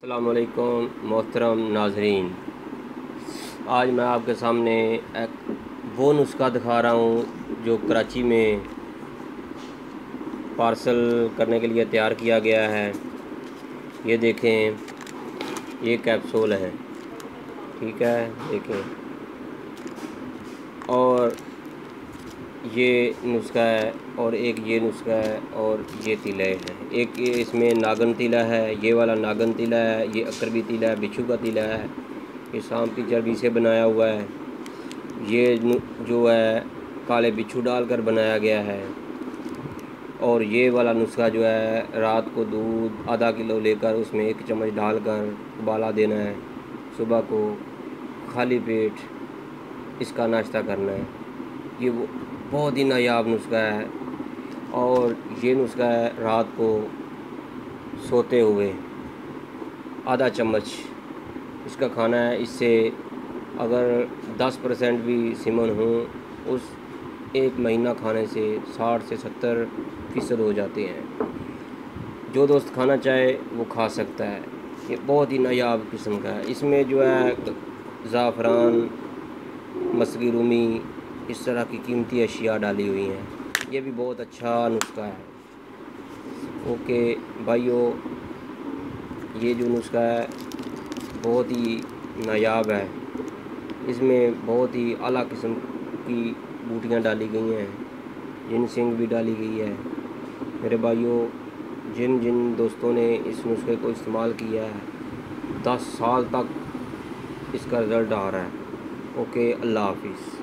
अस्सलाम वालेकुम मोहतरम नाजरीन। आज मैं आपके सामने एक वो नुस्खा दिखा रहा हूँ जो कराची में पार्सल करने के लिए तैयार किया गया है। ये देखें, ये कैप्सूल है, ठीक है, देखें। और ये नुस्खा है और एक ये नुस्खा है और ये तिले हैं। एक ये इसमें नागन तिला है, ये वाला नागन तिला है, ये अकरबी तिला है, बिच्छू का तिला है, ये सांप की चर्बी से बनाया हुआ है। ये जो है काले बिच्छू डालकर बनाया गया है। और ये वाला नुस्खा जो है रात को दूध आधा किलो लेकर उसमें 1 चम्मच डालकर उबाला देना है, सुबह को खाली पेट इसका नाश्ता करना है। ये वो बहुत ही नायाब नुस्खा है। और ये नुस्खा है रात को सोते हुए आधा चम्मच इसका खाना है। इससे अगर 10% भी सिमन हो उस 1 महीना खाने से 60 से 70% हो जाते हैं। जो दोस्त खाना चाहे वो खा सकता है। ये बहुत ही नायाब किस्म का है। इसमें जो है ज़ाफ़रान, मसगी रूमी, इस तरह की कीमती अशिया डाली हुई हैं। ये भी बहुत अच्छा नुस्खा है। ओके भाइयों, ये जो नुस्खा है बहुत ही नायाब है। इसमें बहुत ही आला किस्म की बूटियाँ डाली गई हैं, जिनसिंग भी डाली गई है। मेरे भाइयों, जिन जिन दोस्तों ने इस नुस्खे को इस्तेमाल किया है 10 साल तक इसका रिज़ल्ट आ रहा है। ओके, अल्लाह हाफिज़।